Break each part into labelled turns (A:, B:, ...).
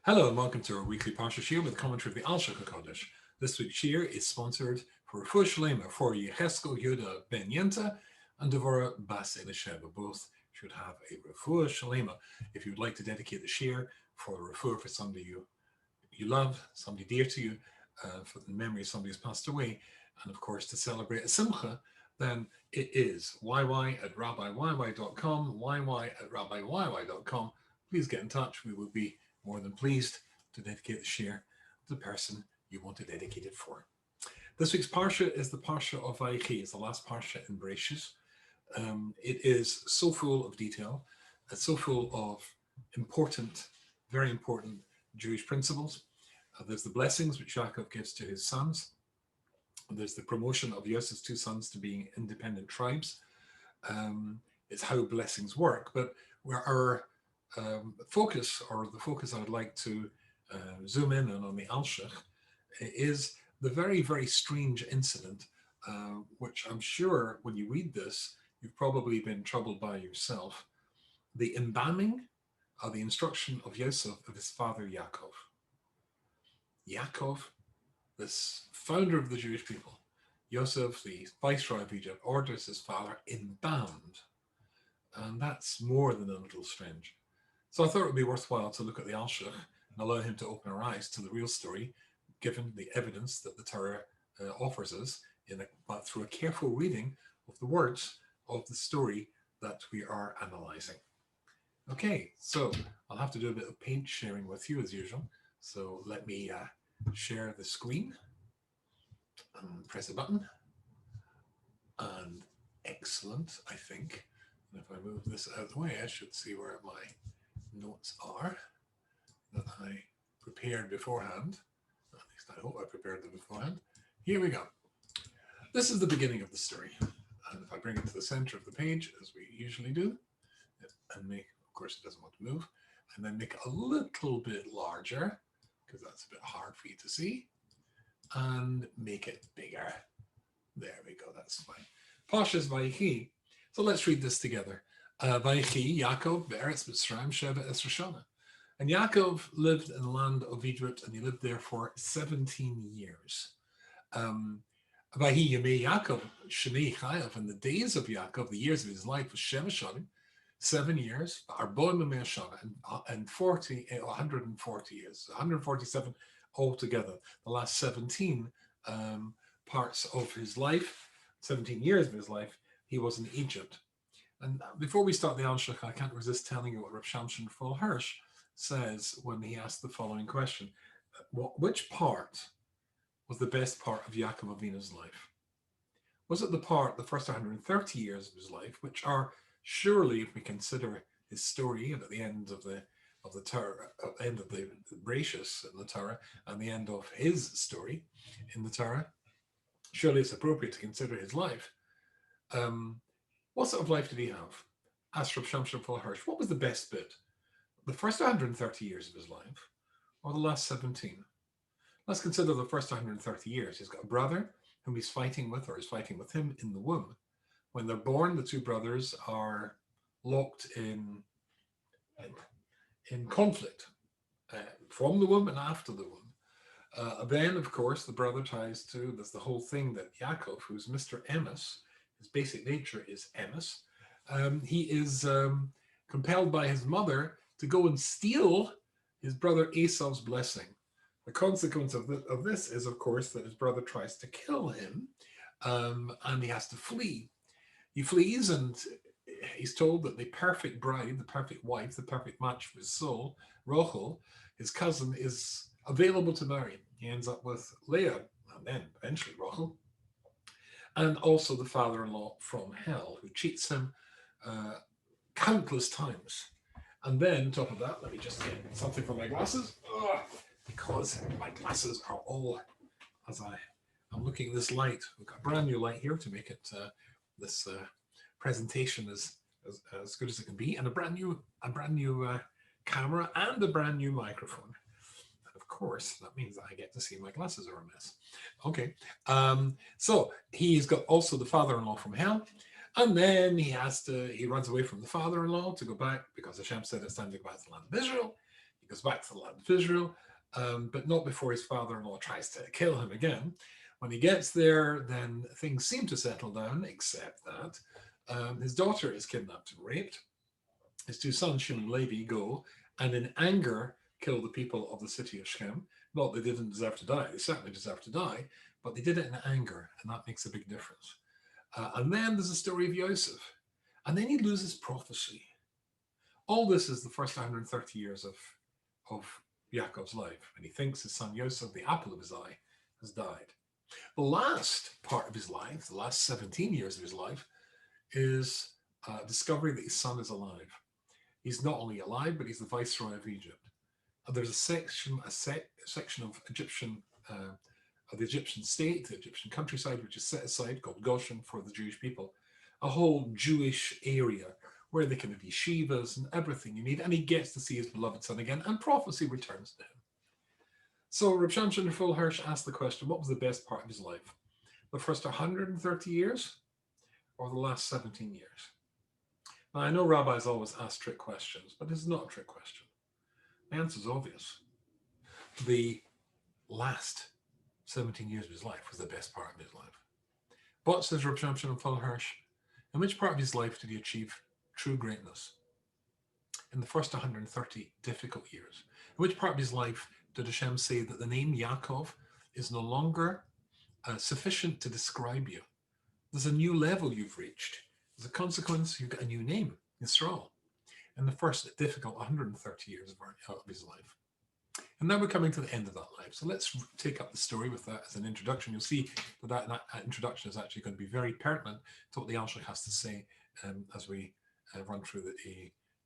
A: Hello and welcome to our weekly Parshas Shiur with commentary of the Alshich. This week's Shiur is sponsored for Refuah Shlema for Yecheskel Yehuda Ben Yenta and Devorah Bas Elisheva. Both should have a Refuah Shlema. If you would like to dedicate the Shiur for Refuah for somebody you love, somebody dear to you, for the memory of somebody who's passed away, and of course to celebrate a Simcha, then it is yy@rabbiyyy.com, yy@rabbiyyy.com. Please get in touch. We will be more than pleased to dedicate the Shiur to the person you want to dedicate it for. This week's Parsha is the Parsha of Vayechi. It's the last Parsha in Parshas. It is so full of detail. It's so full of important, very important Jewish principles. There's the blessings which Yakov gives to his sons. There's the promotion of Yosef's two sons to being independent tribes. It's how blessings work. But our focus, or the focus I would like to zoom in on the Alshich, is the very, very strange incident, which I'm sure when you read this, you've probably been troubled by yourself. The embalming, the instruction of Yosef of his father Yakov. Yakov, this founder of the Jewish people, Yosef, the viceroy of Egypt, orders his father embalmed. And that's more than a little strange. So I thought it would be worthwhile to look at the Alshich and allow him to open our eyes to the real story, given the evidence that the Torah offers us through a careful reading of the words of the story that we are analyzing. Okay, so I'll have to do a bit of paint sharing with you as usual. So let me share the screen and press a button. And excellent, I think. And if I move this out of the way, I should see where my notes are that I prepared beforehand. At least I hope I prepared them beforehand. Here we go. This is the beginning of the story. And if I bring it to the center of the page, as we usually do, and make, of course, it doesn't want to move, and then make it a little bit larger, because that's a bit hard for you to see, and make it bigger. There we go, that's fine. Parshas Vayechi. So let's read this together. Vayechi, Yakov, Be'eretz Mitzrayim, Sheva Esra Shana. And Yakov lived in the land of Egypt, and he lived there for 17 years. Vayehi Yemei Yakov, Shnei Chayav, and the days of Yakov, the years of his life, was Sheva Shana, 7 years, Arboim Shana, and 140 years, 147 altogether. The last 17 parts of his life, 17 years of his life, he was in Egypt. And before we start the Alshich, I can't resist telling you what Rav Shamshon Full Hirsch says when he asked the following question. Which part was the best part of Yakov Avinu's life? Was it the first 130 years of his life, which are surely, if we consider his story and at the end of the Torah, at the end of the Parshas in the Torah, and the end of his story in the Torah, surely it's appropriate to consider his life. What sort of life did he have? Asked Rav Shamshon Full Hirsch, what was the best bit? The first 130 years of his life, or the last 17? Let's consider the first 130 years. He's got a brother whom he's fighting with, or is fighting with him in the womb. When they're born, the two brothers are locked in conflict from the womb and after the womb. Then, of course, the brother tries to, there's the whole thing that Yaakov, who's Mr. Emes, his basic nature is Emes, he is compelled by his mother to go and steal his brother Esau's blessing. The consequence of this is, of course, that his brother tries to kill him, and he has to flee. He flees, and he's told that the perfect bride, the perfect wife, the perfect match for his soul, Rachel, his cousin, is available to marry. He ends up with Leah, and then eventually Rachel, and also the father-in-law from hell, who cheats him countless times. And then, on top of that, let me just get something for my glasses, because my glasses are all, as I'm looking at this light, we've got a brand new light here to make it this presentation as good as it can be, and a brand new camera and a brand new microphone. And of course, that means that I get to see my glasses are a mess. Okay, so he's got also the father-in-law from hell, and then he runs away from the father-in-law to go back because Hashem said it's time to go back to the land of Israel. He goes back to the land of Israel, but not before his father-in-law tries to kill him again. When he gets there, then things seem to settle down, except that his daughter is kidnapped and raped. His two sons, Shimon and Levi, go and in anger kill the people of the city of Shechem. Not they didn't deserve to die, they certainly deserve to die, but they did it in anger, and that makes a big difference. And then there's the story of Yosef, and then he loses prophecy. All this is the first 130 years of Yaakov's life, and he thinks his son Yosef, the apple of his eye, has died. The last part of his life, the last 17 years of his life, is discovery that his son is alive. He's not only alive, but he's the viceroy of Egypt. And there's a section of Egyptian, of the Egyptian state, the Egyptian countryside, which is set aside, called Goshen, for the Jewish people. A whole Jewish area where they can have yeshivas and everything you need. And he gets to see his beloved son again, and prophecy returns to him. So Reb Shamshon Full Hirsch asked the question, what was the best part of his life? The first 130 years or the last 17 years? Now, I know rabbis always ask trick questions, but this is not a trick question. The answer is obvious. The last 17 years of his life was the best part of his life. But, says Reb Shamshon Full Hirsch, in which part of his life did he achieve true greatness? In the first 130 difficult years. In which part of his life did Hashem say that the name Yaakov is no longer sufficient to describe you? There's a new level you've reached. As a consequence, you've got a new name, Yisrael, in the first difficult 130 years of his life. And now we're coming to the end of that life. So let's take up the story with that as an introduction. You'll see that introduction is actually going to be very pertinent to what the Alshich has to say as we run through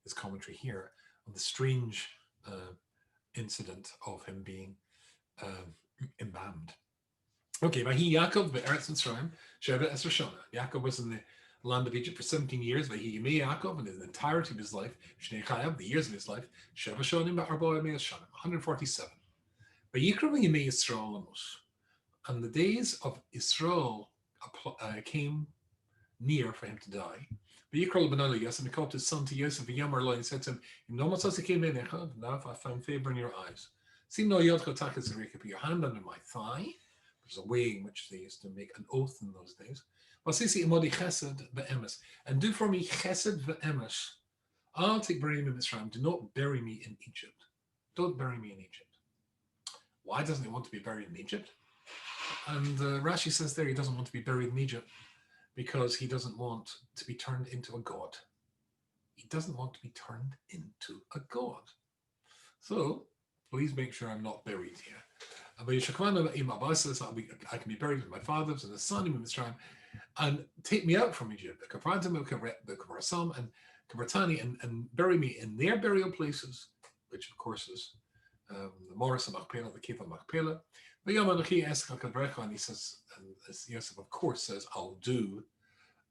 A: his commentary here on the strange incident of him being embalmed. Okay, Vayechi Yakov be'eretz Mitzrayim sheva esrei shana. Yaakov was in the land of Egypt for 17 years. Vayechi Yakov, in the entirety of his life, Shnei Chayav, the years of his life, sheva shonim ba'arba yemei shanim, 147. Vayikra v'yemei Yisrael lamos. And the days of Israel came near for him to die. Vayikra l'bnai Yosef, and he called his son to Yosef, v'yamar lo, and said to him, now if I found favor in your eyes, see no yodcha takas zerika, put your hand under my thigh. There's a way in which they used to make an oath in those days. And do for me chesed ve'emes. I'll take bury me in Mitzrayim. Do not bury me in Egypt. Don't bury me in Egypt. Why doesn't he want to be buried in Egypt? And Rashi says there he doesn't want to be buried in Egypt because he doesn't want to be turned into a god. He doesn't want to be turned into a god. So please make sure I'm not buried here. Says, I can be buried with my fathers and the son in Mitzrayim, and take me out from Egypt, and bury me in their burial places, which of course is the Morris and Machpelah, the Keith of Machpelah. And he says, and Yosef of course says, I'll do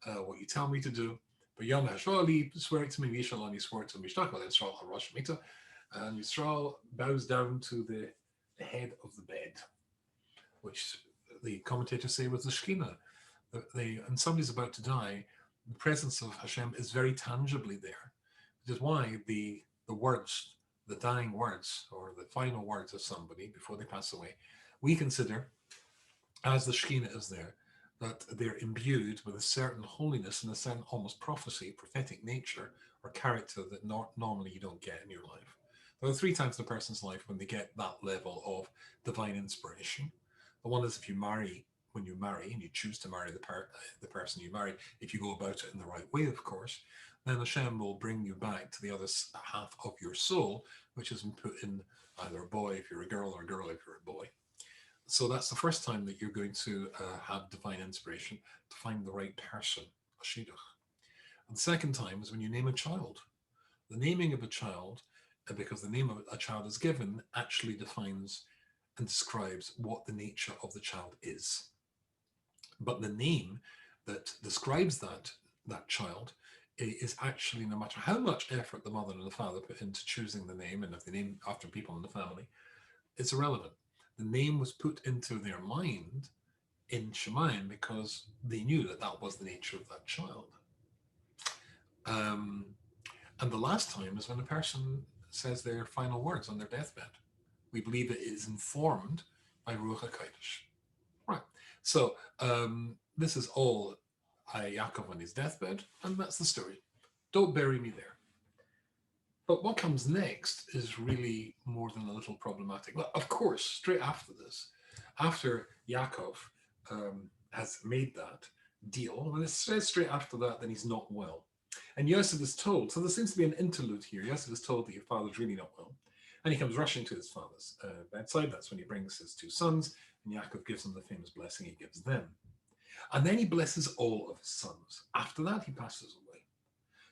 A: what you tell me to do. But swear it to me, and he swore to me, and Yisrael bows down to the head of the bed, which the commentators say was the Shekhinah. And somebody's about to die, the presence of Hashem is very tangibly there, which is why the words, the dying words, or the final words of somebody before they pass away, we consider, as the Shekhinah is there, that they're imbued with a certain holiness and a certain almost prophecy, prophetic nature, or character that normally you don't get in your life. There are 3 times in a person's life when they get that level of divine inspiration. The one is if you marry, when you marry and you choose to marry the person you marry, if you go about it in the right way, of course, then Hashem will bring you back to the other half of your soul, which has been put in either a boy if you're a girl or a girl if you're a boy. So that's the first time that you're going to have divine inspiration to find the right person, a shidduch. And the second time is when you name a child. The naming of a child, because the name of a child is given, actually defines and describes what the nature of the child is. But the name that describes that child is actually, no matter how much effort the mother and the father put into choosing the name, and if they name after people in the family, it's irrelevant. The name was put into their mind in Shemayim because they knew that was the nature of that child. And the last time is when a person says their final words on their deathbed. We believe it is informed by Ruach HaKodesh. Right. So this is all Yaakov on his deathbed, and that's the story. Don't bury me there. But what comes next is really more than a little problematic. Well, of course, straight after this, after Yaakov has made that deal, when it says straight after that, then he's not well. And Yosef is told, so there seems to be an interlude here. Yosef is told that your father's really not well. And he comes rushing to his father's bedside. That's when he brings his two sons, and Yaakov gives them the famous blessing he gives them. And then he blesses all of his sons. After that, he passes away.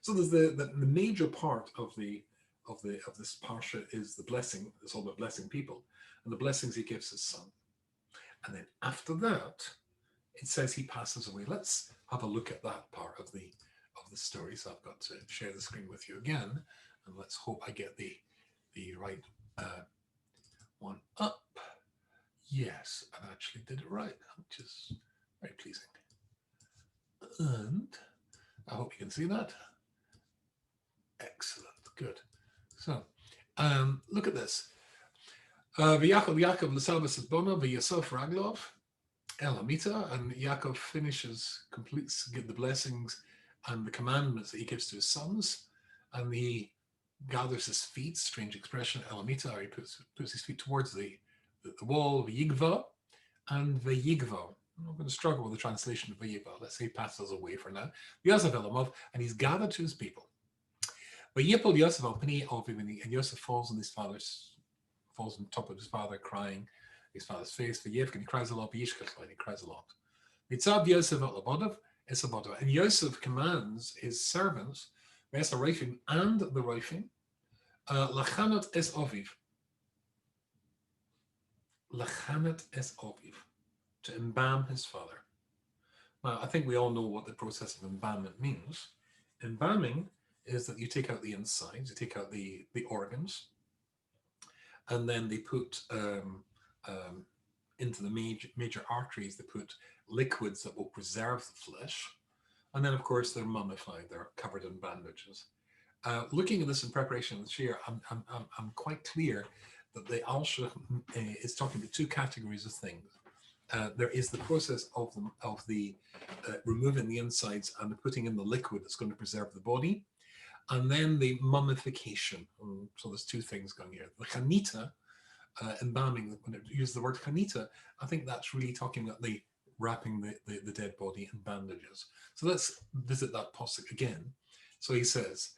A: So there's the major part of this parsha is the blessing. It's all about blessing people, and the blessings he gives his son. And then after that, it says he passes away. Let's have a look at that part of the story. So I've got to share the screen with you again, and let's hope I get the right one up. Yes, I actually did it right, which is very pleasing. And I hope you can see that. Excellent, good. So, look at this. Yaakov l'salvas et bono v'Yosef raglov el hamita, and Yaakov completes the blessings and the commandments that he gives to his sons, and he gathers his feet, strange expression, el hamita, or he puts his feet towards the wall, v'yigva, and v'yigva. I'm going to struggle with the translation of v'yigva. Let's say he passes away for now. Yosef elamov, and he's gathered to his people. V'yipol Yosef al pnei aviv, and Yosef falls on top of his father, crying his father's face. V'yevk, and he cries a lot. V'yishkach, and he cries a lot. Mitzav Yosef al labadav esabadav, and Yosef commands his servants, Ves HaRoifim and the Roifim, lachanat es aviv. Lachanat es aviv, to embalm his father. Now, I think we all know what the process of embalmment means. Embalming is that you take out the insides, you take out the organs, and then they put into the major arteries, they put liquids that will preserve the flesh. And then, of course, they're mummified, they're covered in bandages. Looking at this in preparation of the Shiur, I'm quite clear that the Alshich is talking about two categories of things. There is the process of the removing the insides and putting in the liquid that's going to preserve the body, and then the mummification. So there's two things going here. The chanita, embalming, when it uses the word chanita, I think that's really talking about the wrapping the dead body in bandages. So let's visit that posuk again. So it says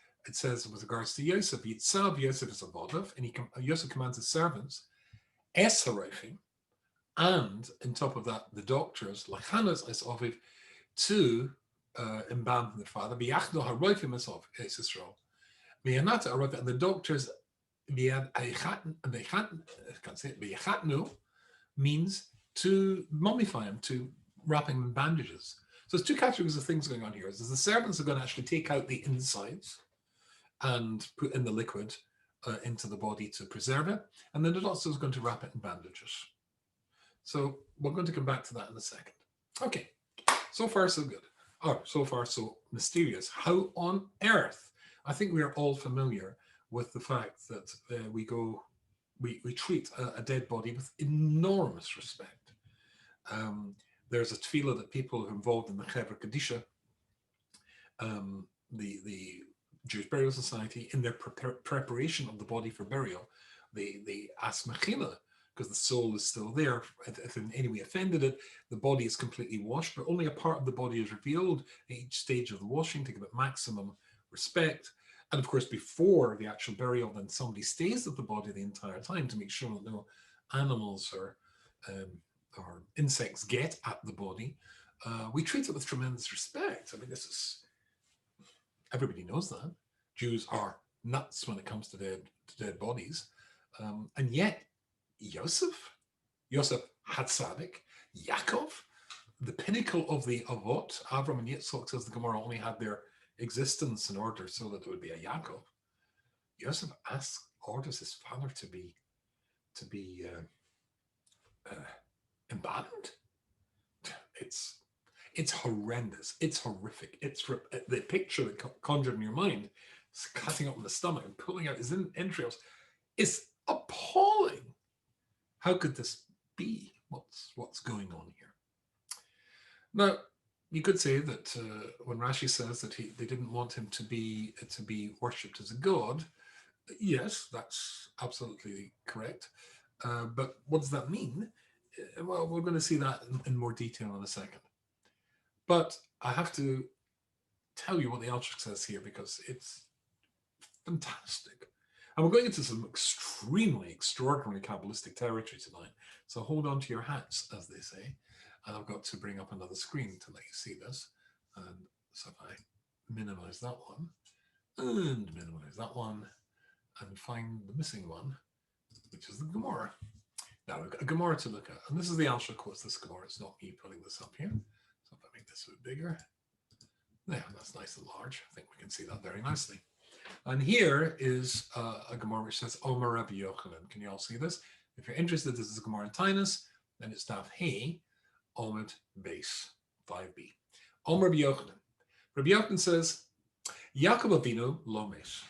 A: with regards to Yosef, Yitzav Yosef is a bodav, and Yosef commands his servants, es harofim, and on top of that, the doctors, lachanas es aviv, to embalm their father. V'yachnu harofim es Israel. V'yanata harofim, and the doctors, v'yachatnu means to mummify him, to wrap him in bandages. So there's two categories of things going on here. There's the servants are going to actually take out the insides and put in the liquid into the body to preserve it, and then the doctor is going to wrap it in bandages. So we're going to come back to that in a second. Okay, so far so good. Oh, so far so mysterious. How on earth? I think we are all familiar with the fact that we treat a dead body with enormous respect. There's a tefillah that people who are involved in the Chevra Kadisha, the Jewish Burial Society, in their preparation of the body for burial, they ask mechila, because the soul is still there. If in any way offended it, the body is completely washed, but only a part of the body is revealed at each stage of the washing to give it maximum respect. And of course, before the actual burial, then somebody stays with the body the entire time to make sure that no animals or insects get at the body. We treat it with tremendous respect. I mean, everybody knows that. Jews are nuts when it comes to dead bodies. And yet, Yosef Hatzadik, Yaakov, the pinnacle of the Avot, Avram and Yitzchak, says the Gemara, only had their existence in order so that there would be a Yaakov. Yosef orders his father to be embalmed. It's horrendous. It's horrific. It's the picture that conjured in your mind cutting open the stomach and pulling out his entrails. It's appalling. How could this be? What's going on here? Now, you could say that when Rashi says that they didn't want him to be worshipped as a god, yes, that's absolutely correct. But what does that mean? Well, we're going to see that in more detail in a second. But I have to tell you what the Alshich says here because it's fantastic. And we're going into some extremely extraordinary Kabbalistic territory tonight. So hold on to your hats, as they say. And I've got to bring up another screen to let you see this. And so if I minimize that one and minimize that one and find the missing one, which is the Gemara. Now we've got a Gemara to look at. And this is the Alshich quotes this Gemara. It's not me putting this up here. So if I make this a bit bigger. There, that's nice and large. I think we can see that very nicely. And here is a Gemara which says, Omer Rabbi Yochanan. Can you all see this? If you're interested, this is a Gemara in Tainus. Then it's Daf Hey, Omid Base, 5b. Omer Rabbi Yochanan. Rabbi Yochanan says, Yakov Avinu lo mes.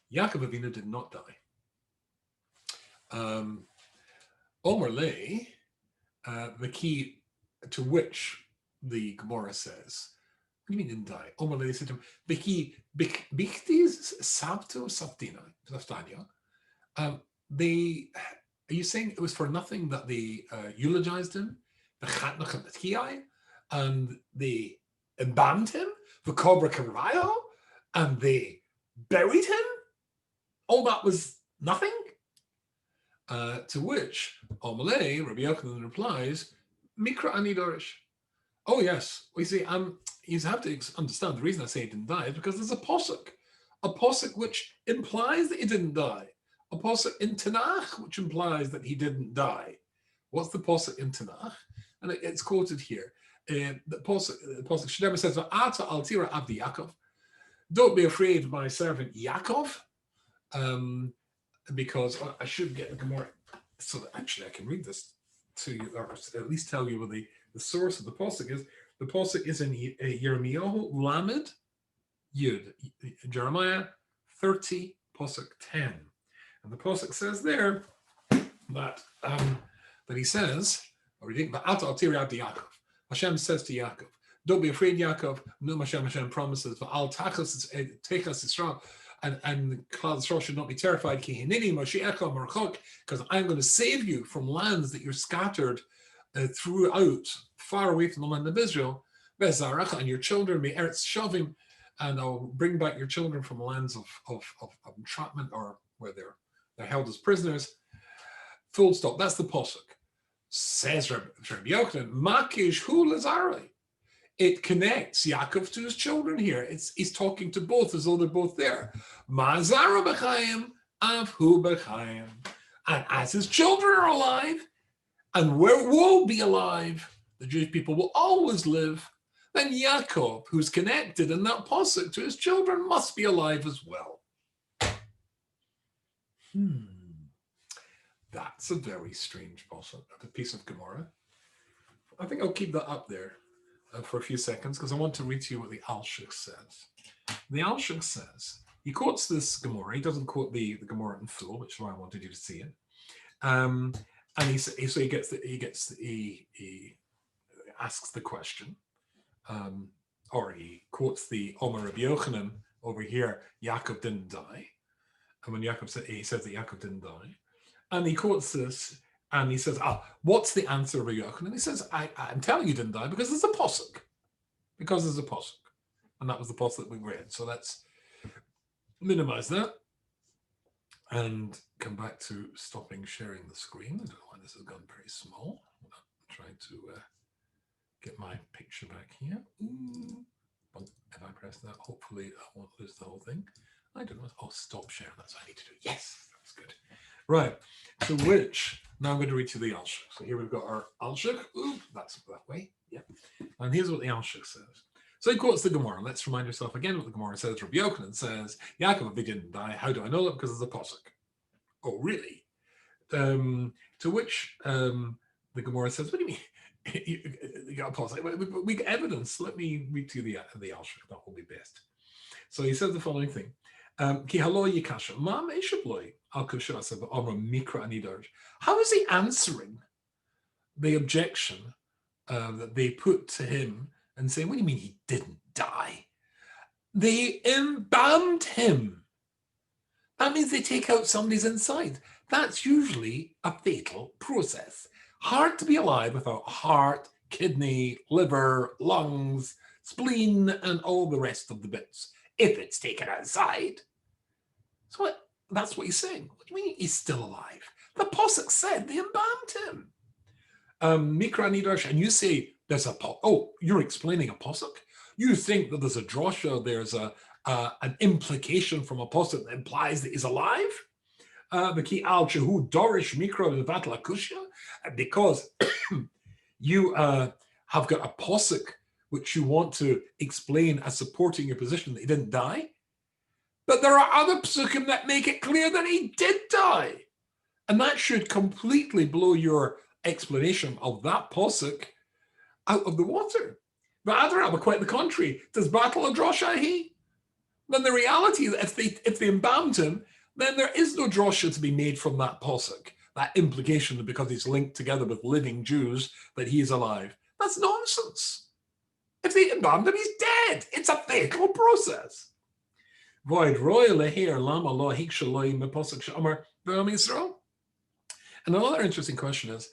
A: Yakov Avinu did not die. Omer le, the key to which the Gemara says, what do you mean didn't die? Omer le said to him, Bichtis Sabto Saftania. Are you saying it was for nothing that they eulogized him? And they embalmed him for Cobra Karayo? And they buried him? All that was nothing? To which Omalei, Rabbi Yochanan replies, Mikra ani dorish. Oh yes, we see. You have to understand the reason I say he didn't die is because there's a posuk which implies that he didn't die, a posuk in Tanakh which implies that he didn't die. What's the posuk in Tanakh? And it's quoted here. The posuk Shneimah says, "Ata al tira abdi Yakov." Don't be afraid, my servant Yakov, because I should get the Gemara so that actually I can read this to you, or at least tell you what the source of the posuk is. The posuk is in Yeremiyahu Lamed Yud, Jeremiah 30, posuk 10. And the posuk says there that he says, Hashem says to Yaakov, don't be afraid, Yaakov. No, Hashem promises, but Al Tachas Techas Yisrael, and Klal Yisrael should not be terrified, because I'm going to save you from lands that you're scattered throughout, far away from the land of Israel, and your children may eretz shavim, and I'll bring back your children from lands of entrapment or where they're held as prisoners. Full stop. That's the posuk. Says Rabbi Yochanan, Makish hu lazari. It connects Yaakov to his children here. He's talking to both as though they're both there. Ma'azara b'chaim, avhu b'chaim. And as his children are alive, and will be alive, the Jewish people will always live, then Yaakov, who's connected in that posuk to his children, must be alive as well. That's a very strange posuk, a piece of Gemara. I think I'll keep that up there for a few seconds because I want to read to you what the Alshich says. The Alshich says, he quotes this Gemara, he doesn't quote the Gemara in full, which is why I wanted you to see it. And he asks the question, or he quotes the Omer Rabbi Yochanan over here, Yaakov didn't die. And when Yaakov said, he says that Yaakov didn't die. And he quotes this, and he says, what's the answer of Rabbi Yochanan? And he says, I'm telling you didn't die because there's a posuk. Because there's a posuk. And that was the posuk we read. So let's minimize that and come back to stopping sharing the screen. I don't know why this has gone very small. I'm trying to get my picture back here. But if I press that, hopefully I won't lose the whole thing. I don't know. Oh, stop sharing. That's what I need to do. Yes, that's good. Right. So now I'm going to read you the Alshich. So here we've got our Alshich. That's that way. Yep. And here's what the Alshich says. So he quotes the Gemara. Let's remind ourselves again what the Gemara says. Rabbi Yochanan says, Yaakov didn't die. How do I know that? Because there's a posuk. Oh, really? To which the Gemara says, what do you mean? You got a posuk. We got evidence. Let me read to you the Alshich. That will be best. So he says the following thing. Ki halo yikasha, ma meishabloi, al kushasa v'omra mikra anidarj. How is he answering the objection that they put to him and saying, what do you mean he didn't die? They embalmed him. That means they take out somebody's inside. That's usually a fatal process. Hard to be alive without heart, kidney, liver, lungs, spleen, and all the rest of the bits, if it's taken outside. So that's what he's saying. What do you mean he's still alive? The posuk said they embalmed him. Mikra Nidrash, and you say there's a you're explaining a posuk? You think that there's a drosha, there's an implication from a posuk that implies that he's alive? Because you have got a posuk which you want to explain as supporting your position that he didn't die. But there are other psukim that make it clear that he did die. And that should completely blow your explanation of that posuk out of the water. But Adrabah, quite the contrary. Does battle a drosha he? Then the reality is if they embalmed him, then there is no drosha to be made from that posuk, that implication that because he's linked together with living Jews that he is alive. That's nonsense. If they embalmed him, he's dead. It's a fatal process. Void royal here lama lo hikshaloi me posuk shamar v'am Yisrael. And another interesting question is,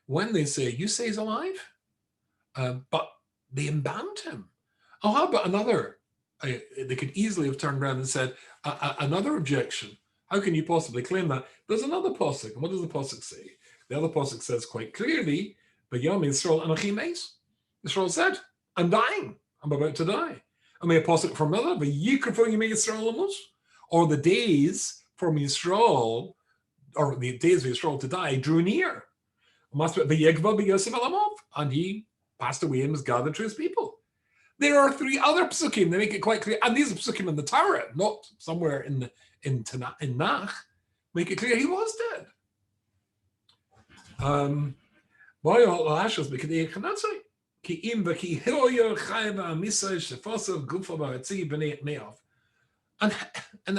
A: when they say, you say he's alive, but they embalmed him. Oh, how about another? They could easily have turned around and said, another objection. How can you possibly claim that? There's another posuk. And what does the posuk say? The other posuk says quite clearly, V'yam Yisrael anachim meis. Yisrael said, I'm dying. I'm about to die. I mean, a posuk from another, V'yikrafo yimei Yisrael amos. Or the days from Yisrael, or the days of Yisrael to die, drew near. And he passed away and was gathered to his people. There are three other psukim that make it quite clear, and these are psukim in the Torah, not somewhere in Nach, make it clear he was dead. And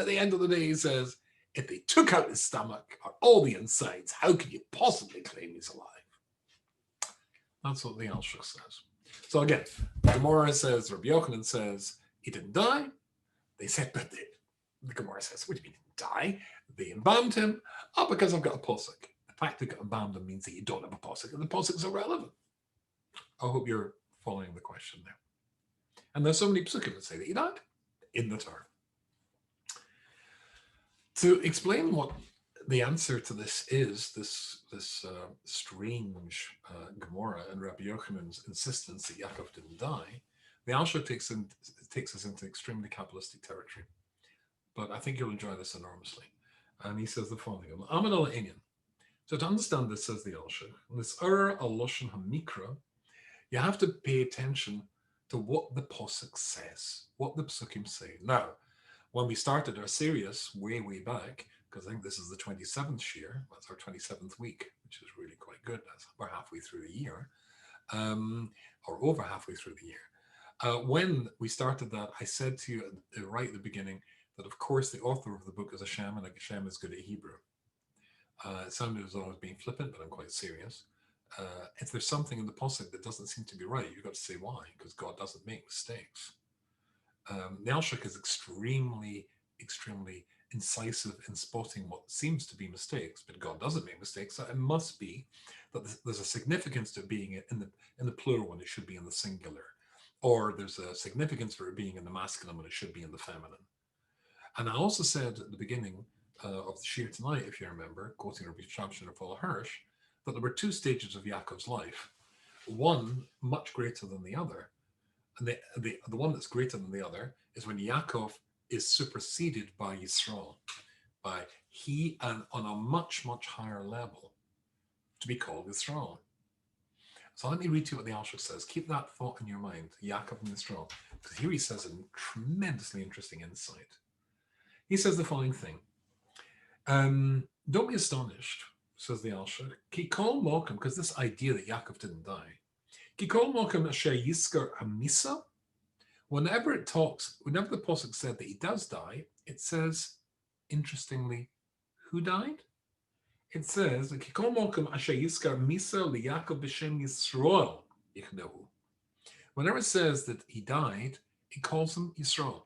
A: at the end of the day, he says, if they took out his stomach or all the insides, how can you possibly claim he's alive? That's what the Alshich says. So again, Gemara says, Rabbi Yochanan says, he didn't die. They said, but the Gemara says, what do you mean he didn't die? They embalmed him. Oh, because I've got a posuk. The fact that embalmed him means that you don't have a posuk, and the posuk is irrelevant. I hope you're following the question there. And there's so many psukim that say that he died in the Torah. To explain what the answer to this is, this strange Gemara and Rabbi Yochanan's insistence that Yaakov didn't die, the Alshich takes us into extremely Kabbalistic territory. But I think you'll enjoy this enormously. And he says the following: so to understand this, says the Alshich, this al-Loshen HaMikra, you have to pay attention to what the posuk says, what the psukim say. Now, when we started our series way back, because I think this is the 27th Shiur, that's our 27th week, which is really quite good. We're halfway through the year, or over halfway through the year. When we started that, I said to you right at the beginning that, of course, the author of the book is Hashem, and Hashem is good at Hebrew. It sounded as though I was being flippant, but I'm quite serious. If there's something in the posuk that doesn't seem to be right, you've got to say why, because God doesn't make mistakes. The Alshich is extremely incisive in spotting what seems to be mistakes, but God doesn't make mistakes. So it must be that there's a significance to being in the plural when it should be in the singular, or there's a significance for it being in the masculine when it should be in the feminine. And I also said at the beginning of the Shiur tonight, if you remember, quoting Rabbi Shamshin or Paul Hirsch, that there were two stages of Yaakov's life, one much greater than the other. And the one that's greater than the other is when Yaakov is superseded by Yisrael, by he and on a much higher level to be called Yisrael. So let me read to you what the Alshich says. Keep that thought in your mind, Yaakov and Yisrael, because here he says a tremendously interesting insight. He says the following thing. Don't be astonished, says the Alshich, Kikol Mokum, because this idea that Yaakov didn't die, whenever the posuk said that he does die, it says, interestingly, who died? It says, whenever it says that he died, it calls him Yisrael.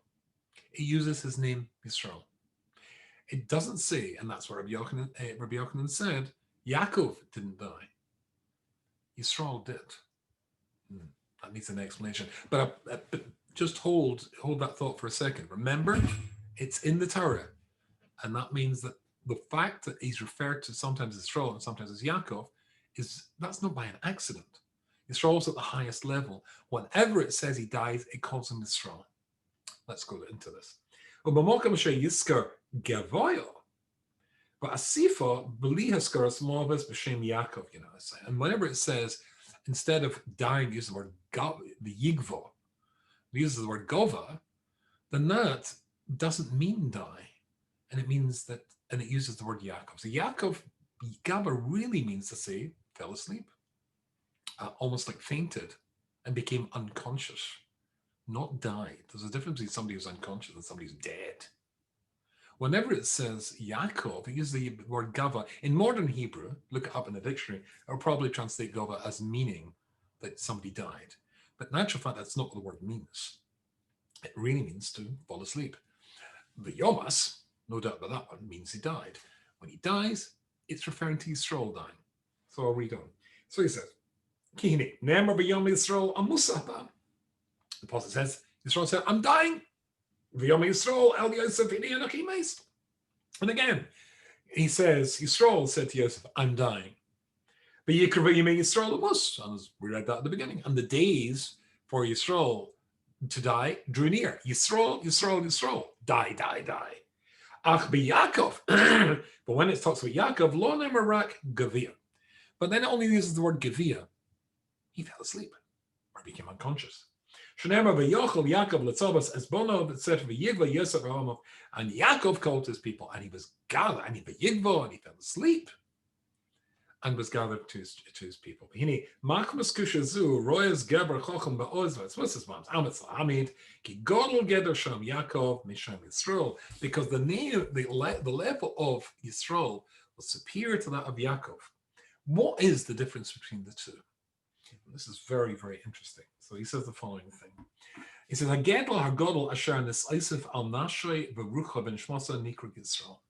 A: It uses his name Yisrael. It doesn't say, and that's what Rabbi Yochanan said, Yaakov didn't die. Yisrael did. That needs an explanation. But just hold that thought for a second. Remember, it's in the Torah. And that means that the fact that he's referred to sometimes as Yisrael and sometimes as Yaakov, that's not by an accident. Yisrael's at the highest level. Whenever it says he dies, it calls him Yisrael. Let's go into this. But Asifa b'li smallvis b'shem Yaakov, and whenever it says, instead of dying, use the word the yigva, uses the word gova, then that doesn't mean die, and it means that, and it uses the word Yaakov. So Yaakov, Gava really means to say fell asleep, almost like fainted, and became unconscious, not died. There's a difference between somebody who's unconscious and somebody who's dead. Whenever it says Yaakov, it uses the word Gava. In modern Hebrew, look it up in the dictionary, it will probably translate Gava as meaning that somebody died. But in actual fact, that's not what the word means. It really means to fall asleep. The Yomas, no doubt about that one, means he died. When he dies, it's referring to Yisrael dying. So I'll read on. So he says, Kihine, Ne'emar b'yom Yisrael amusah. The apostle says, Yisrael said, I'm dying. V'yom Yisrael el Yosef hine anachi meis. And again, he says, Yisrael said to Yosef, I'm dying. V'yikra v'yimei Yisrael amus. And we read that at the beginning. And the days for Yisrael to die drew near. Yisrael, Yisrael, Yisrael. Die, die, die. Ach b'Yakov. But when it talks about Yaakov, lo ne'emar rak gavia. But then it only uses the word gavia. He fell asleep or became unconscious. Shneimar v'yochel Yaakov letzobas as bono that said v'yigva Yosef v'Amov, and Yaakov called his people, and he was gathered, and he v'yigva, and he fell asleep, and was gathered to his people. Hini machmas kushazu royas geber chochem ba'oz v'tzvus mams amitz la'amid ki godel geder sham Yaakov misham Yisrael, because the level of Yisrael was superior to that of Yaakov. What is the difference between the two? This is very, very interesting. So he says the following thing. He says, "Hagedol hagodol asher nis'asif al nashrei v'rucha ben shmasa nikra Yisrael."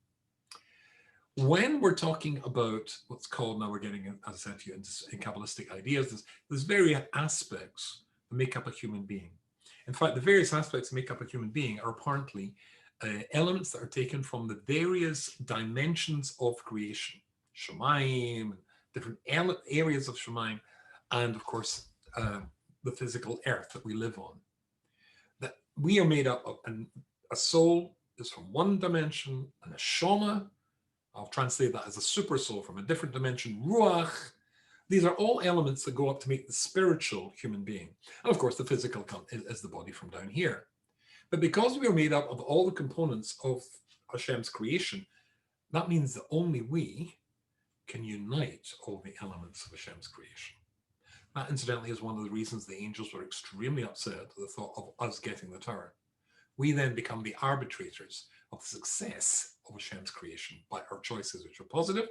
A: When we're talking about what's called, now we're getting, as I said to you, in Kabbalistic ideas, there's various aspects that make up a human being. In fact, the various aspects that make up a human being are apparently elements that are taken from the various dimensions of creation, Shemaim, different areas of Shemaim, and of course, the physical earth that we live on. That we are made up of, and a soul is from one dimension, and a neshama, I'll translate that as a super soul from a different dimension, ruach. These are all elements that go up to make the spiritual human being. And of course, the physical is the body from down here. But because we are made up of all the components of Hashem's creation, that means that only we can unite all the elements of Hashem's creation. That, incidentally, is one of the reasons the angels were extremely upset at the thought of us getting the Torah. We then become the arbitrators of the success of Hashem's creation by our choices, which are positive,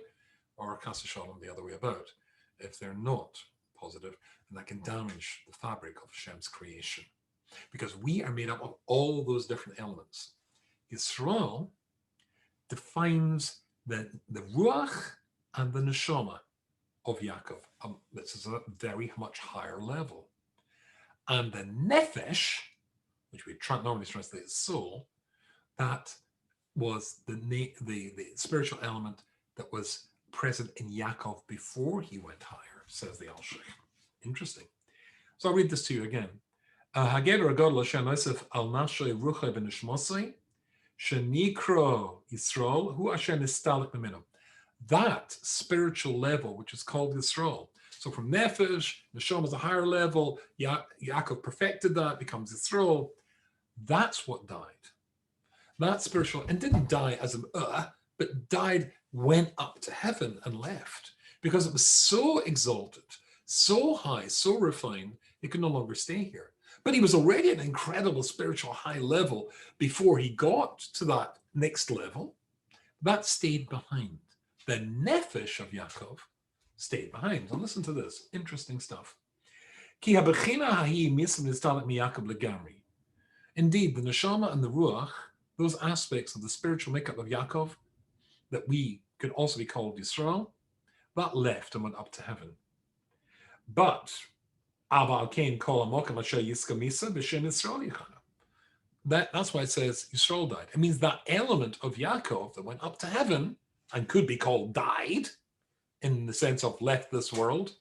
A: or Chas v'Shalom the other way about. If they're not positive, then that can damage the fabric of Hashem's creation. Because we are made up of all those different elements. Yisrael defines the Ruach and the Neshama of Yaakov. This is a very much higher level. And the Nefesh, which we normally translate as soul, that was the spiritual element that was present in Yaakov before he went higher, says the Alshich. Interesting. So I'll read this to you again. Hageder agod l'Hashem Yosef al nashrei rucha b'nishmosei shenikro Yisrael hu asher nistalik mimenu. That spiritual level, which is called Yisrael. So from Nefesh, Neshama is a higher level. Yaakov perfected that, becomes Yisrael. That's what died. That spiritual, and didn't die as but died, went up to heaven and left. Because it was so exalted, so high, so refined, it could no longer stay here. But he was already at an incredible spiritual high level before he got to that next level. That stayed behind. The nefesh of Yaakov stayed behind. And listen to this, interesting stuff. Indeed, the neshama and the ruach, those aspects of the spiritual makeup of Yaakov that we could also be called Yisrael, that left and went up to heaven. But that's why it says Yisrael died. It means that element of Yaakov that went up to heaven and could be called died, in the sense of left this world.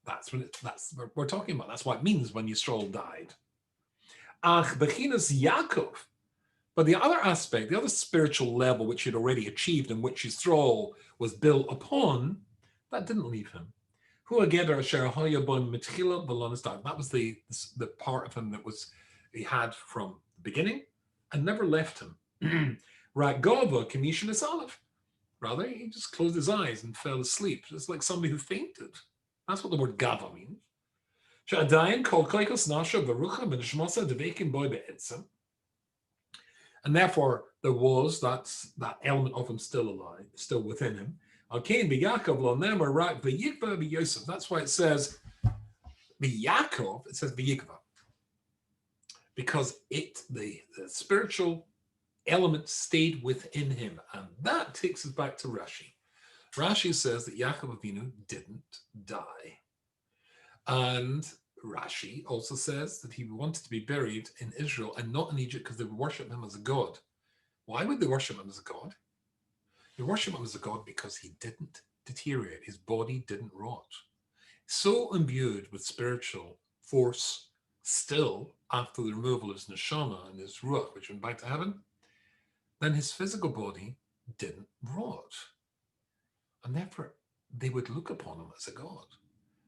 A: That's what we're talking about. That's what it means when Yisrael died. Ach bechinas Yaakov. But the other aspect, the other spiritual level which he'd already achieved and which Yisrael was built upon, that didn't leave him. That was the part of him that he had from the beginning and never left him. Rather, he just closed his eyes and fell asleep, just like somebody who fainted. That's what the word gava means. And therefore, there was that element of him still alive, still within him. That's why it says Yaakov, it says Vayikva. Because the spiritual element stayed within him. And that takes us back to Rashi. Rashi says that Yakov Avinu didn't die. And Rashi also says that he wanted to be buried in Israel and not in Egypt because they would worship him as a god. Why would they worship him as a god? They worship him as a god because he didn't deteriorate. His body didn't rot. So imbued with spiritual force still after the removal of his neshama and his ruach, which went back to heaven, then his physical body didn't rot. And therefore, they would look upon him as a god.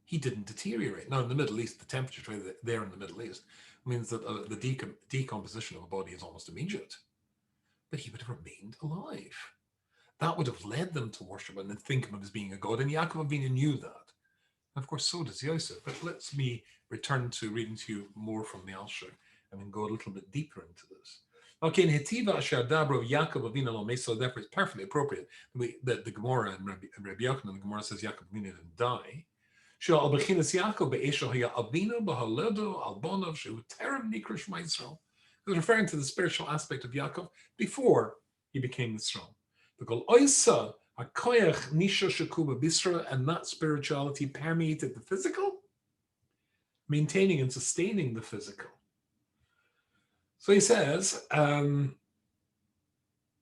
A: He didn't deteriorate. Now, in the Middle East, the temperature there in the Middle East means that the decomposition of a body is almost immediate. But he would have remained alive. That would have led them to worship him and think of him as being a god. And Yakov Avinu knew that. And of course, so does Yosef. But let's me return to reading to you more from the Alshich and then go a little bit deeper into this. Okay, in Hetiva Asher Dabra of Yakov Avinu lo Meso, therefore it's perfectly appropriate that the Gemara and Rabbi Yochanan, the Gemara says Yakov Avinu didn't die. Al Bechinas Yaakov be'esho haya Avinu b'haledo al bonov shehu terem nikra shema Yisrael. It was referring to the spiritual aspect of Yaakov before he became the throne. Because oisa hakoyach nisha shekuba bisra, and that spirituality permeated the physical, maintaining and sustaining the physical. So he says,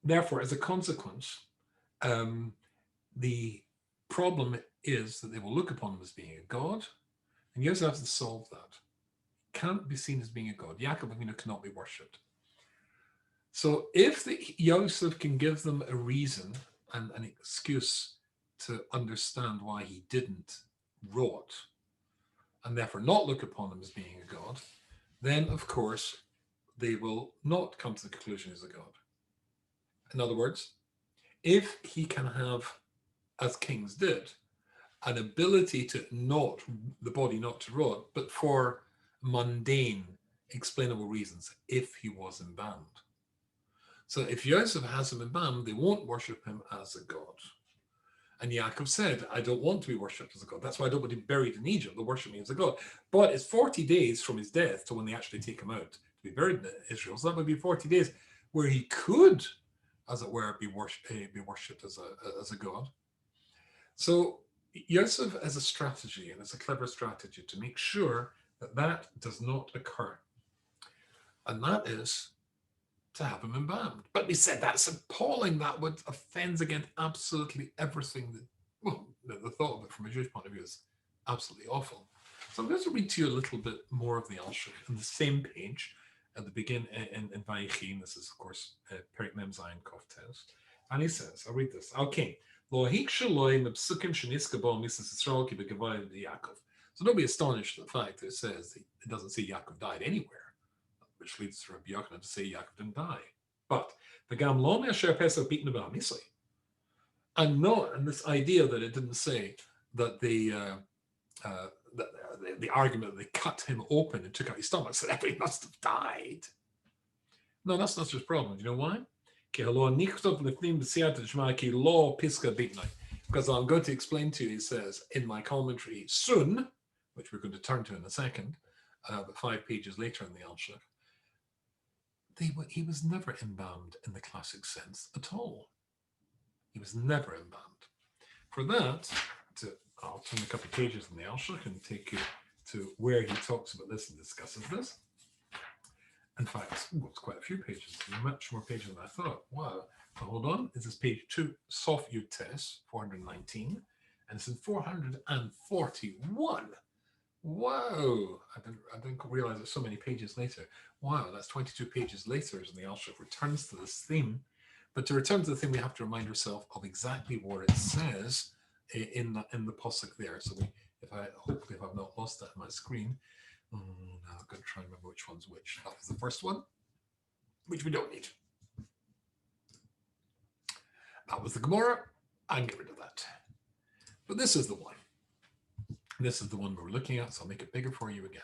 A: therefore, as a consequence, the problem is that they will look upon him as being a god, and Yosef has to solve that. He can't be seen as being a god. Yakov Avinu cannot be worshipped. So if Yosef can give them a reason and an excuse to understand why he didn't rot, and therefore not look upon him as being a god, then, of course, they will not come to the conclusion he's a god. In other words, if he can have, as kings did, an ability to the body not to rot, but for mundane, explainable reasons, if he was embalmed. So if Yosef has him embalmed, they won't worship him as a god. And Yaakov said, I don't want to be worshipped as a god. That's why I don't want to be buried in Egypt. They'll worship me as a god. But it's 40 days from his death to when they actually take him out to be buried in Israel. So that would be 40 days where he could, as it were, be worshipped as a god. So Yosef has a strategy, and it's a clever strategy to make sure that that does not occur. And that is to have him embalmed. But he said that's appalling. That would offend against absolutely everything. The thought of it from a Jewish point of view is absolutely awful. So I'm going to read to you a little bit more of the Alshich on the same page at the beginning in Vayechi. And this is, of course, Perik Mem Zayin Kof Tes. And he says, I'll read this. Okay. So don't be astonished at the fact that it says it doesn't say Yaakov died anywhere, which leads to Rabbi Yochanan to say Yaakov didn't die. But and this idea that it didn't say that the the argument that they cut him open and took out his stomach, so that he must have died. No, that's not his problem. Do you know why? Because I'm going to explain to you, he says, in my commentary, soon, which we're going to turn to in a second, but 5 pages later in the Alshich, he was never embalmed in the classic sense at all. He was never embalmed. For that, I'll turn a couple of pages in the Alshich and take you to where he talks about this and discusses this. In fact, it's quite a few pages, much more pages than I thought. Wow. So hold on, this is page 2, Sof Yud Tes, 419, and it's in 441. Wow. I didn't realize it's so many pages later. Wow, that's 22 pages later as the Alshich returns to this theme. But to return to the theme, we have to remind ourselves of exactly what it says in the posuk there. So hopefully if I've not lost that on my screen. Now I'm going to try and remember which one's which. That was the first one, which we don't need. That was the Gemara. I'll get rid of that. But this is the one. This is the one we're looking at, so I'll make it bigger for you again.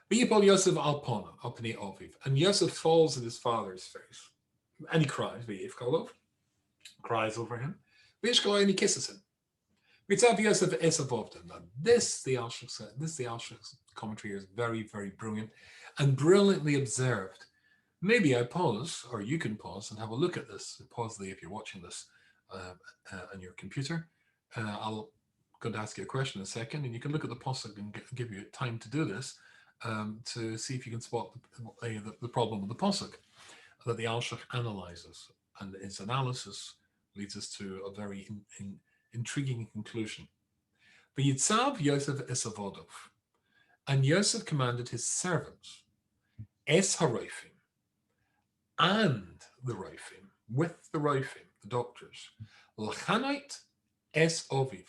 A: V'yipol Yosef al pnei aviv, and Yosef falls at his father's face, and he cries. V'yifkolov cries over him. V'yishkolov, and he kisses him. V'yitzav Yosef esavovda. Now this the Alshich commentary is very, very brilliant and brilliantly observed. Maybe I pause, or you can pause and have a look at this. Pause if you're watching this on your computer. I'll going to ask you a question in a second, and you can look at the posuk and give you time to do this to see if you can spot the problem with the posuk that the Alshich analyzes, and its analysis leads us to a very intriguing conclusion. V'yitzav Yosef es avodov, and Yosef commanded his servants, es harofim, and the rofim, with the rofim, the doctors, l'chanot es oviv,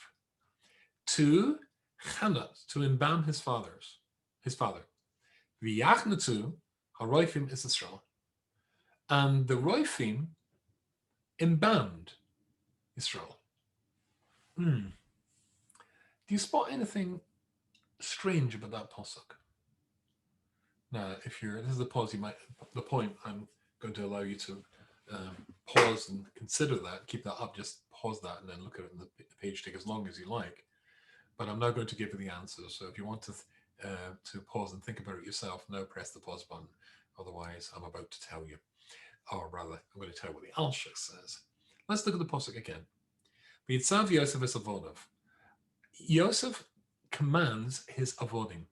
A: to chanot, to embalm his father. V'yachnatu harofim es Israel, and the rofim embalmed Israel. Do you spot anything strange about that posuk? Now, this is the point I'm going to allow you to pause and consider that, keep that up, just pause that and then look at it in the page, take as long as you like. But I'm now going to give you the answers. So if you want to pause and think about it yourself, now press the pause button. Otherwise, I'm about to tell you. Or rather, I'm going to tell you what the Alshich says. Let's look at the posuk again. V'yitzav Yosef es avodov. Yosef commands his avodim,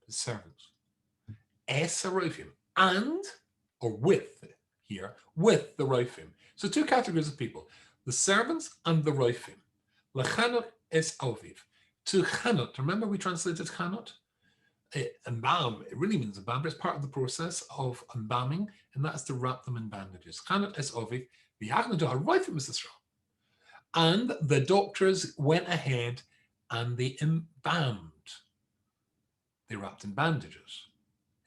A: his servants, es harofim, and, or with, here, with the rofim. So 2 categories of people, the servants and the rofim. L'chanot es aviv. To chanot, remember we translated chanot? Embalm, it really means embalm, but it's part of the process of embalming, and that's to wrap them in bandages. Chanot es aviv, v'yachnatu harofim es Israel. And the doctors went ahead and they embalmed. They wrapped in bandages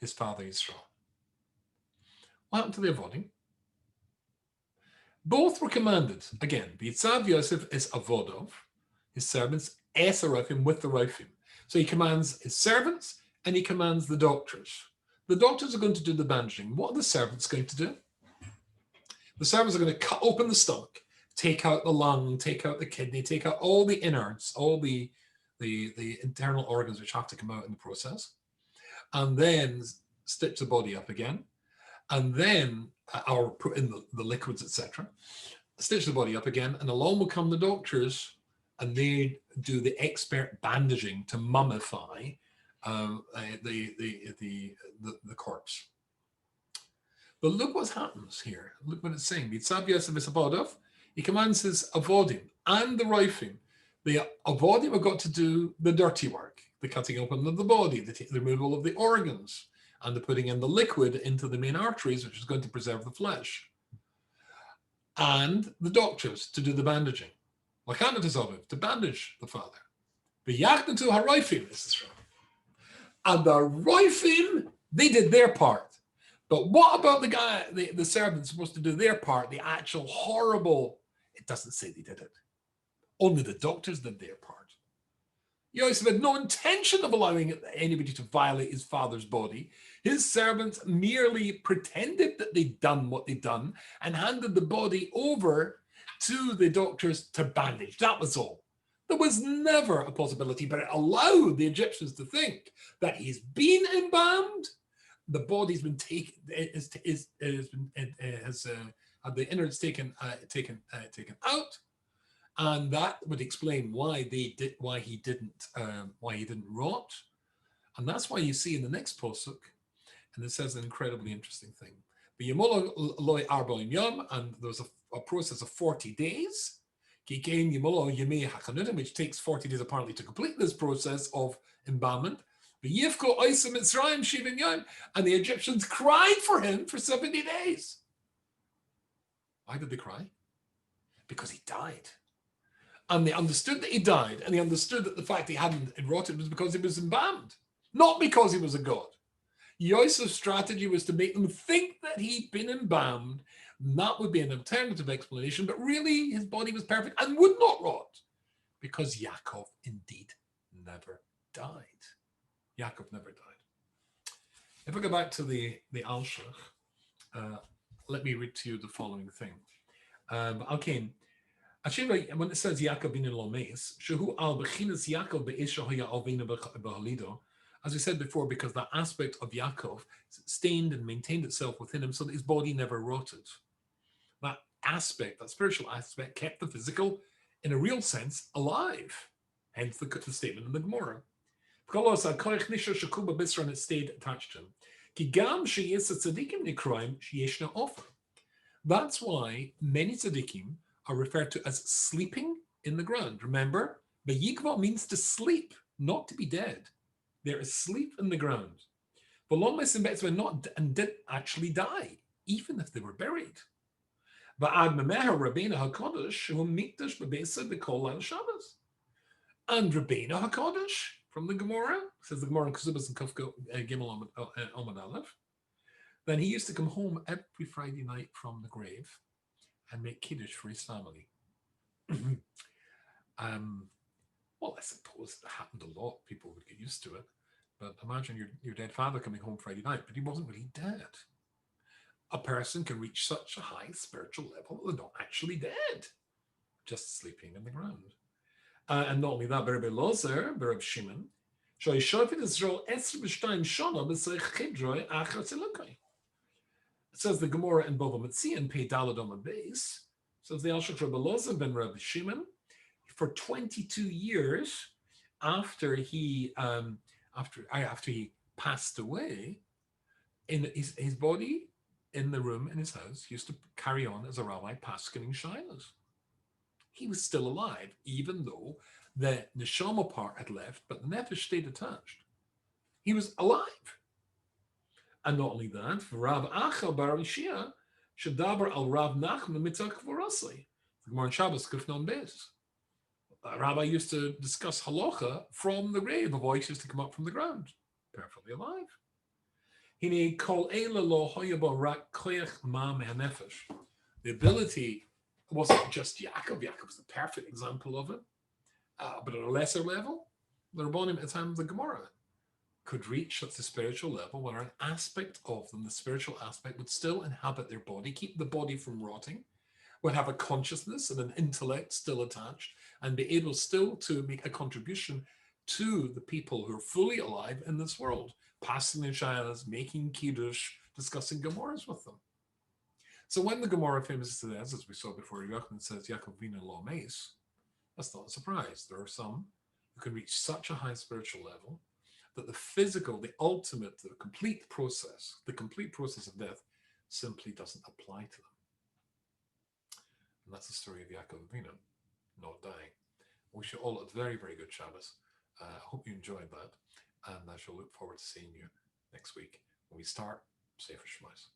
A: his father Israel. What happened to the avodim? Both were commanded, again, V'yitzav Yosef es avodov, his servants, es harofim, with the rofim. So he commands his servants and he commands the doctors. The doctors are going to do the bandaging. What are the servants going to do? The servants are going to cut open the stomach, take out the lung, take out the kidney, take out all the innards, all the internal organs which have to come out in the process, and then stitch the body up again, and then, or put in the liquids, etc. Stitch the body up again, and along will come the doctors, and they do the expert bandaging to mummify the corpse. But look what happens here. Look what it's saying. V'yitzav Yosef es avodov. He commands his avodim and the rofim. The avodim have got to do the dirty work, the cutting open of the body, the removal of the organs, and the putting in the liquid into the main arteries, which is going to preserve the flesh. And the doctors to do the bandaging. L'chanot es aviv, to bandage the father. V'yachnatu harofim es Israel. And the rofim, they did their part. But what about the servants supposed to do their part, the actual horrible, it doesn't say they did it. Only the doctors did their part. Yosef had no intention of allowing anybody to violate his father's body. His servants merely pretended that they'd done what they'd done and handed the body over to the doctors to bandage. That was all. There was never a possibility, but it allowed the Egyptians to think that he's been embalmed, the body's been taken, had the innards taken out, and that would explain why he didn't rot, and that's why you see in the next posuk, and it says an incredibly interesting thing. And there was a process of 40 days, which takes 40 days apparently to complete this process of embalmment. And the Egyptians cried for him for 70 days. Why did they cry? Because he died. And they understood that he died, and they understood that the fact he hadn't rotted was because he was embalmed, not because he was a god. Yosef's strategy was to make them think that he'd been embalmed. And that would be an alternative explanation, but really his body was perfect and would not rot because Yaakov indeed never died. Yaakov never died. If we go back to the Alshich, let me read to you the following thing. Okay. When it says Yakov Avinu lo meis, shehu al bechinas Yaakov be'esha haya Avinu b'halido, as we said before, because that aspect of Yaakov stained and maintained itself within him so that his body never rotted. That aspect, that spiritual aspect, kept the physical, in a real sense, alive. Hence the statement in the Gemara. And it stayed attached to him. That's why many tzaddikim are referred to as sleeping in the ground. Remember, Vayikva means to sleep, not to be dead. They're asleep in the ground. And didn't actually die, even if they were buried. And Rabbeinu HaKodesh, from the Gemara, says the Gemara in Kesubas and Kufko Gimel Omad Aleph, then he used to come home every Friday night from the grave and make Kiddush for his family. Well, I suppose it happened a lot. People would get used to it. But imagine your dead father coming home Friday night, but he wasn't really dead. A person can reach such a high spiritual level that they're not actually dead, just sleeping in the ground. And not only that, Bereb Lozer, Bereb Shimon, it says the Gemara in Bava Metzia in Pei Daled Amud Beis, says the Alshich Rebbe Lozer ben Reb Shimon, for 22 years after he passed away, in his body in the room in his house used to carry on as a rabbi paskening shilas. He was still alive, even though the neshama part had left, but the nefesh stayed attached. He was alive. And not only that, Rav Acha bar Ishia shadaber al Rav Nachman mitzvah kvorasei. The Gemara in Shabbos Kufnon Beis. Rabbi used to discuss halacha from the grave. A voice used to come up from the ground, perfectly alive. The ability wasn't just Yaakov. Yaakov was the perfect example of it. But at a lesser level, the Rabbanim at times the Gemara could reach such a spiritual level where an aspect of them, the spiritual aspect, would still inhabit their body, keep the body from rotting, would have a consciousness and an intellect still attached, and be able still to make a contribution to the people who are fully alive in this world, passing their shilas, making kiddush, discussing Gemaras with them. So when the Gemara famously says, as we saw before, Yakov says, Yakov Avinu lo meis, that's not a surprise. There are some who can reach such a high spiritual level that the physical, the ultimate, the complete process of death simply doesn't apply to them. And that's the story of Yakov Avinu, not dying. I wish you all a very, very good Shabbos. I hope you enjoyed that. And I shall look forward to seeing you next week when we start Sefer Shmos.